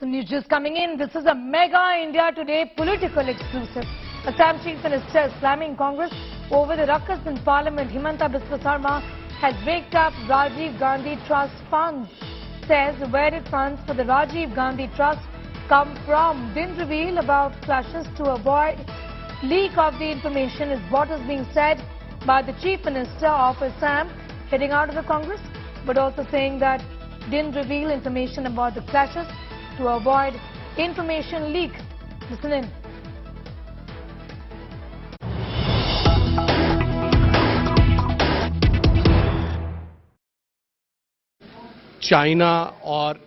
Some news just coming in. This is a mega India Today political exclusive. Assam Chief Minister is slamming Congress over the ruckus in Parliament. Himanta Biswa Sarma has raked up Rajiv Gandhi Trust funds. Says where did funds for the Rajiv Gandhi Trust come from? Didn't reveal about clashes to avoid leak of the information is what is being said by the Chief Minister of Assam heading out of the Congress, but also saying that didn't reveal information about the clashes to avoid information leak. Listen in. China और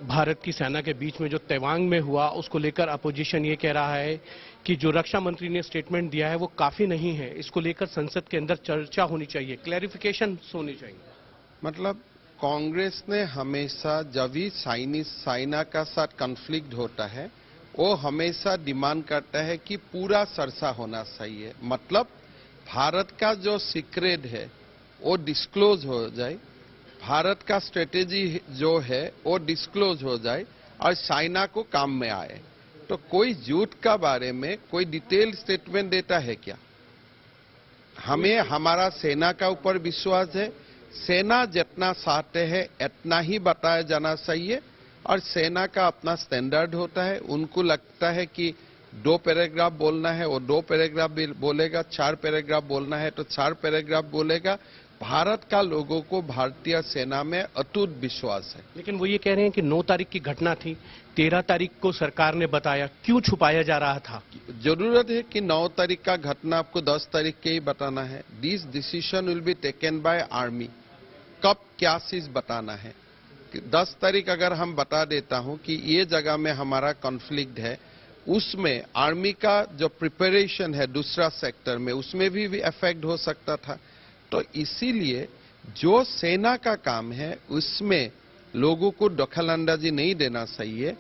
भारत की सेना के बीच में जो तवांग में हुआ, उसको लेकर अपोजिशन ये कह रहा है कि जो रक्षा मंत्री ने स्टेटमेंट दिया है वो काफी नहीं है। इसको लेकर संसद के अंदर चर्चा होनी चाहिए, क्लैरिफिकेशन होनी चाहिए। मतलब कांग्रेस ने हमेशा जब भी चाइना का साथ कॉन्फ्लिक्ट होता है वो हमेशा डिमांड करता है कि पूरा चर्चा होना चाहिए। मतलब भारत का जो सीक्रेट है वो डिस्क्लोज हो जाए, भारत का स्ट्रेटेजी जो है वो डिस्क्लोज हो जाए और चाइना को काम में आए। तो कोई झूठ का बारे में कोई डिटेल स्टेटमेंट देता है क्या? हमें हमारा सेना का ऊपर विश्वास है, सेना जितना चाहते हैं इतना ही बताया जाना चाहिए और सेना का अपना स्टैंडर्ड होता है। उनको लगता है कि 2 पैराग्राफ बोलना है वो 2 पैराग्राफ बोलेगा, 4 पैराग्राफ बोलना है तो 4 पैराग्राफ बोलेगा। भारत का लोगों को भारतीय सेना में अटूट विश्वास है। लेकिन वो ये कह रहे हैं कि 9 तारीख की घटना थी, 13 तारीख को सरकार ने बताया, क्यों छुपाया जा रहा था? जरूरत है कि 9 तारीख का घटना आपको 10 तारीख के ही बताना है। This decision will be taken by army. कब क्या चीज बताना है? 10 तारीख अगर हम बता देता हूं कि ये जगह में हमारा कॉन्फ्लिक्ट है, उसमें आर्मी का जो प्रिपरेशन है दूसरा सेक्टर में उसमें भी इफेक्ट हो सकता था। तो इसीलिए जो सेना का काम है उसमें लोगों को दखलंदाजी नहीं देना चाहिए।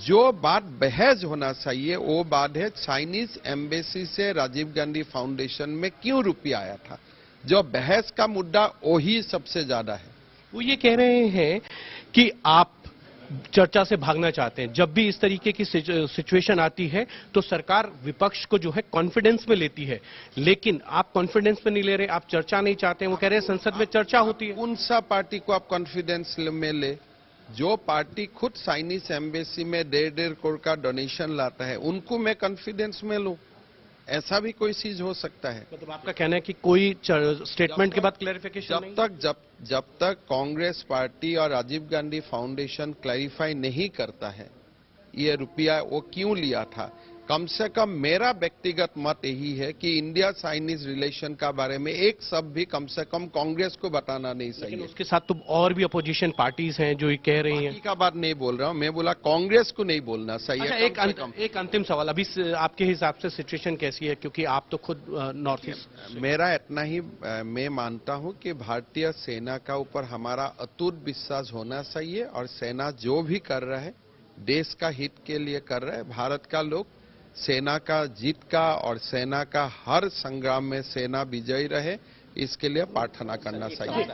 जो बात बहस होना चाहिए वो बात है चाइनीज एम्बेसी से राजीव गांधी फाउंडेशन में क्यों रुपया आया था। जो बहस का मुद्दा वही सबसे ज्यादा है। वो ये कह रहे हैं कि आप चर्चा से भागना चाहते हैं। जब भी इस तरीके की सिचुएशन आती है तो सरकार विपक्ष को जो है कॉन्फिडेंस में लेती है, लेकिन आप कॉन्फिडेंस में नहीं ले रहे, आप चर्चा नहीं चाहते हैं। वो कह रहे हैं संसद में चर्चा होती है। कौन सा पार्टी को आप कॉन्फिडेंस में ले? जो पार्टी खुद चाइनीज एम्बेसी में 1.5 करोड़ का डोनेशन लाता है उनको मैं कॉन्फिडेंस में लूं? ऐसा भी कोई चीज हो सकता है? मतलब आपका कहना है कि कोई स्टेटमेंट के बाद क्लैरिफिकेशन जब तक कांग्रेस पार्टी और राजीव गांधी फाउंडेशन क्लैरिफाई नहीं करता है ये रुपया वो क्यों लिया था, कम से कम मेरा व्यक्तिगत मत यही है कि इंडिया चाइनीज रिलेशन का बारे में एक शब्द भी कम से कम कांग्रेस को बताना नहीं चाहिए। लेकिन उसके साथ तो और भी अपोजिशन पार्टीज हैं जो ये कह रही हैं। का बात नहीं बोल रहा हूं, मैं बोला कांग्रेस को नहीं बोलना चाहिए। अच्छा, एक अंतिम सवाल, अभी आपके हिसाब से सिचुएशन कैसी है, क्योंकि आप तो खुद नॉर्थ ईस्ट। मेरा इतना ही मैं मानता हूं कि भारतीय सेना का ऊपर हमारा अटूट विश्वास होना चाहिए और सेना जो भी कर रहा है देश का हित के लिए कर रहा है। भारत का लोग सेना का जीत का और सेना का हर संग्राम में सेना विजयी रहे, इसके लिए प्रार्थना करना चाहिए।